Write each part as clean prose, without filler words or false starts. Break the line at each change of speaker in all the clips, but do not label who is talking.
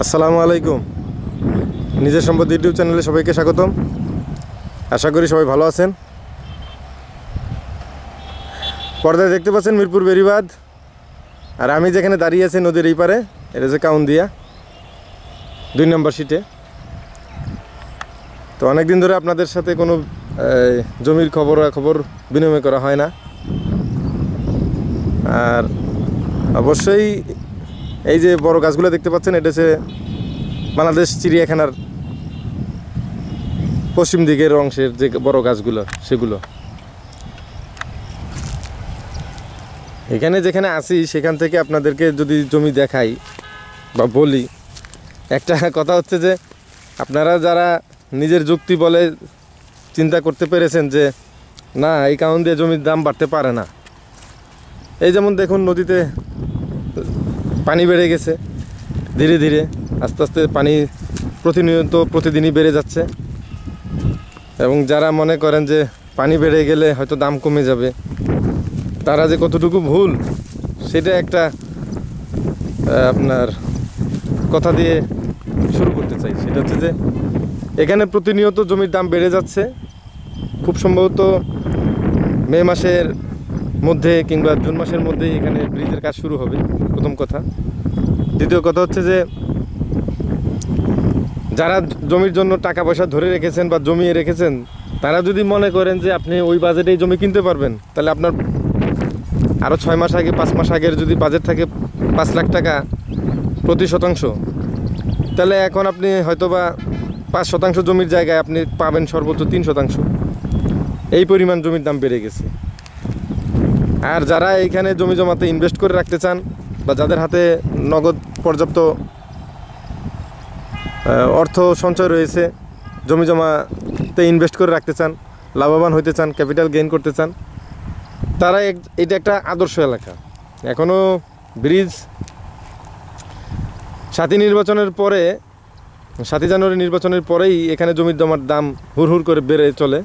আসসালামু আলাইকুম। নিজের সম্পদ ইউটিউব চ্যানেলে সবাইকে স্বাগতম। আশা করি সবাই ভালো আছেন। পর্দায় দেখতে পাচ্ছেন মিরপুর বেড়িবাঁধ, আর আমি যেখানে দাঁড়িয়ে আছি নদীর এই পারে, এটা হচ্ছে কাউন্দিয়া 2 নম্বর সিটে। তো অনেকদিন ধরে আপনাদের সাথে কোনো জমির খবর বিনিময় করা হয় না। আর অবশ্যই এই যে বড় গাছগুলো দেখতে পাচ্ছেন, এটা হচ্ছে বাংলাদেশ চিড়িয়াখানার পশ্চিম দিকের অংশের যে বড় গাছগুলো, সেগুলো এখানে যেখানে আসি সেখান থেকে আপনাদেরকে যদি জমি দেখাই বা বলি, একটা কথা হচ্ছে যে আপনারা যারা নিজের যুক্তি বলে চিন্তা করতে পেরেছেন যে না, এই কারণ দিয়ে জমির দাম বাড়তে পারে না। এই যেমন দেখুন, নদীতে পানি বেড়ে গেছে ধীরে ধীরে, আস্তে আস্তে পানি প্রতিদিনই বেড়ে যাচ্ছে। এবং যারা মনে করেন যে পানি বেড়ে গেলে হয়তো দাম কমে যাবে, তারা যে কতটুকু ভুল সেটা একটা আপনার কথা দিয়ে শুরু করতে চাই। সেটা হচ্ছে যে এখানে প্রতিনিয়ত জমির দাম বেড়ে যাচ্ছে। খুব সম্ভবত মে মাসের মধ্যে কিংবা জুন মাসের মধ্যেই এখানে ব্রিজের কাজ শুরু হবে, প্রথম কথা। দ্বিতীয় কথা হচ্ছে যে যারা জমির জন্য টাকা পয়সা ধরে রেখেছেন বা জমিয়ে রেখেছেন, তারা যদি মনে করেন যে আপনি ওই বাজেটেই জমি কিনতে পারবেন, তাহলে আপনার আরও 6 মাস আগে 5 মাস আগের যদি বাজেট থাকে 5 লাখ টাকা প্রতি শতাংশ, তাহলে এখন আপনি হয়তোবা 5% জমির জায়গায় আপনি পাবেন সর্বোচ্চ 3%। এই পরিমাণ জমির দাম বেড়ে গেছে। আর যারা এইখানে জমি জমাতে ইনভেস্ট করে রাখতে চান বা যাদের হাতে নগদ পর্যাপ্ত অর্থ সঞ্চয় রয়েছে, জমি জমাতে ইনভেস্ট করে রাখতে চান, লাভবান হতে চান, ক্যাপিটাল গেইন করতে চান, তারা এটা একটা আদর্শ এলাকা। এখনও ব্রিজ 7 নির্বাচনের পরে, 7 জানুয়ারি নির্বাচনের পরেই এখানে জমির জমার দাম হুড় করে বেড়ে চলে,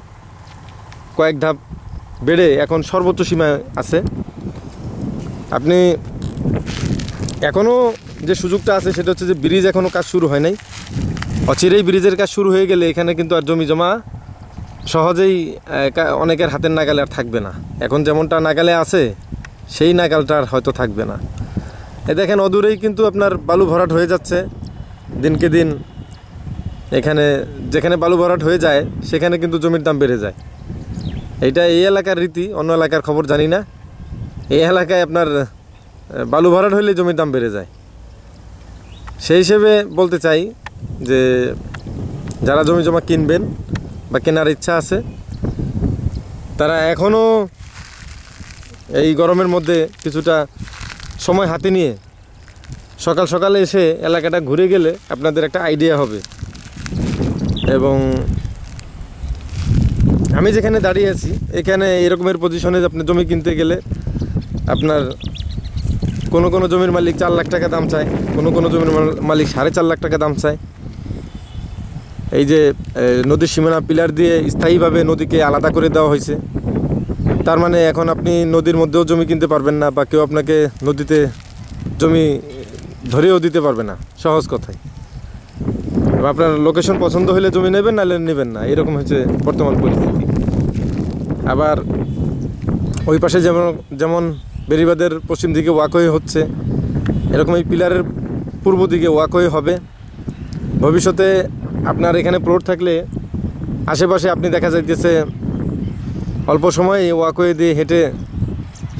কয়েক ধাপ বেড়ে এখন সর্বোচ্চ সীমায় আছে। আপনি এখনও যে সুযোগটা আছে সেটা হচ্ছে যে ব্রিজ এখনও কাজ শুরু হয় নাই। অচিরেই ব্রিজের কাজ শুরু হয়ে গেলে এখানে কিন্তু আর জমি জমা সহজেই অনেকের হাতের নাগালে আর থাকবে না। এখন যেমনটা নাগালে আছে সেই নাগালটা আর হয়তো থাকবে না। দেখেন অদূরেই কিন্তু আপনার বালু ভরাট হয়ে যাচ্ছে দিনকে দিন। এখানে যেখানে বালু ভরাট হয়ে যায় সেখানে কিন্তু জমির দাম বেড়ে যায়। এইটা এই এলাকার রীতি, অন্য এলাকার খবর জানি না। এই এলাকায় আপনার বালু ভরাট হইলে জমির দাম বেড়ে যায়। সেই হিসেবে বলতে চাই যে যারা জমি জমা কিনবেন বা কেনার ইচ্ছা আছে, তারা এখনও এই গরমের মধ্যে কিছুটা সময় হাতে নিয়ে সকাল সকালে এসে এলাকাটা ঘুরে গেলে আপনাদের একটা আইডিয়া হবে। এবং আমি যেখানে দাঁড়িয়ে আছি এখানে এরকমের পজিশনে আপনি জমি কিনতে গেলে আপনার কোনো জমির মালিক 4 লাখ টাকা দাম চায়, কোনো জমির মালিক 4.5 লাখ টাকা দাম চায়। এই যে নদীর সীমানা পিলার দিয়ে স্থায়ীভাবে নদীকে আলাদা করে দেওয়া হয়েছে, তার মানে এখন আপনি নদীর মধ্যেও জমি কিনতে পারবেন না, বা কেউ আপনাকে নদীতে জমি ধরেও দিতে পারবে না, সহজ কথায়। আপনার লোকেশন পছন্দ হলে জমি নেবেন, নাহলে নেবেন না, এরকম হচ্ছে বর্তমান পরিস্থিতি। আবার ওই পাশে যেমন বেড়িবাঁধের পশ্চিম দিকে ওয়াকওয়ে হচ্ছে, এরকম এই পিলারের পূর্ব দিকে ওয়াকওয়ে হবে। ভবিষ্যতে আপনার এখানে প্লট থাকলে আশেপাশে আপনি দেখা যাইতেছে অল্প সময়ে ওয়াকওয়ে দিয়ে হেঁটে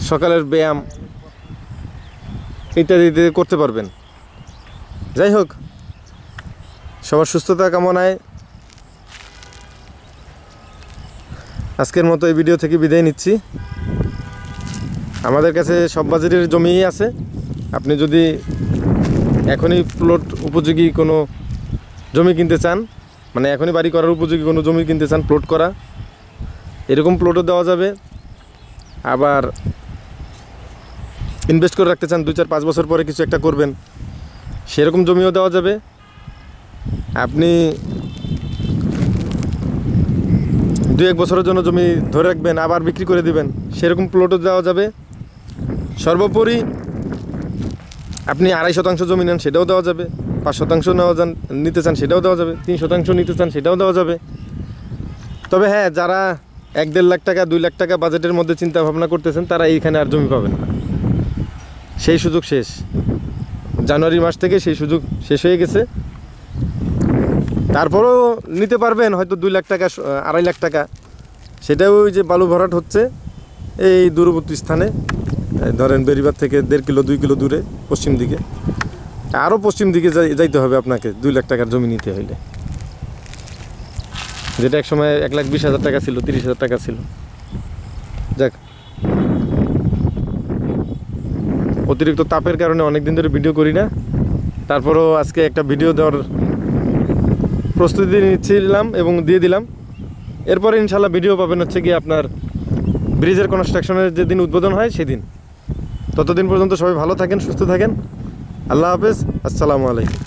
সকালের ব্যায়াম ইত্যাদি করতে পারবেন। যাই হোক, সবার সুস্থতা কামনায় আজকের মতো এই ভিডিও থেকে বিদায় নিচ্ছি। আমাদের কাছে সব বাজারের জমিই আছে। আপনি যদি এখনই প্লট উপযোগী কোনো জমি কিনতে চান, মানে এখনই বাড়ি করার উপযোগী কোনো জমি কিনতে চান, প্লট করা, এরকম প্লটও দেওয়া যাবে। আবার ইনভেস্ট করে রাখতে চান, 2-4-5 বছর পরে কিছু একটা করবেন, সেরকম জমিও দেওয়া যাবে। আপনি 2-1 বছরের জন্য জমি ধরে রাখবেন, আবার বিক্রি করে দিবেন, সেরকম প্লটও দেওয়া যাবে। সর্বোপরি আপনি 2.5 শতাংশ জমি নেন, সেটাও দেওয়া যাবে। 5% নিতে চান সেটাও দেওয়া যাবে, 3% নিতে চান সেটাও দেওয়া যাবে। তবে হ্যাঁ, যারা 1-1.5 লাখ টাকা 2 লাখ টাকা বাজেটের মধ্যে চিন্তা ভাবনা করতেছেন তারা এইখানে আর জমি পাবেন না, সেই সুযোগ শেষ। জানুয়ারি মাস থেকে সেই সুযোগ শেষ হয়ে গেছে। তারপরেও নিতে পারবেন হয়তো 2 লাখ টাকা 2.5 লাখ টাকা, সেটাও ওই যে বালু ভরাট হচ্ছে এই দূরবর্তী স্থানে, ধরেন বেরিবাদ থেকে 1.5 কিলো 2 কিলো দূরে পশ্চিম দিকে, আরও পশ্চিম দিকে যাইতে হবে আপনাকে 2 লাখ টাকার জমি নিতে হইলে, যেটা এক সময় 1,20,000 টাকা ছিল, 30,000 টাকা ছিল। যাক, অতিরিক্ত তাপের কারণে অনেক দিন ধরে ভিডিও করি না, তারপরও আজকে একটা ভিডিও দেওয়ার প্রস্তুতি নিচ্ছিলাম এবং দিয়ে দিলাম। এরপরে ইনশাল্লাহ ভিডিও পাবেন হচ্ছে কি আপনার ব্রিজের কনস্ট্রাকশনের যেদিন উদ্বোধন হয় সেদিন। ততদিন পর্যন্ত সবাই ভালো থাকেন, সুস্থ থাকেন। আল্লাহ হাফেজ, আসসালামু আলাইকুম।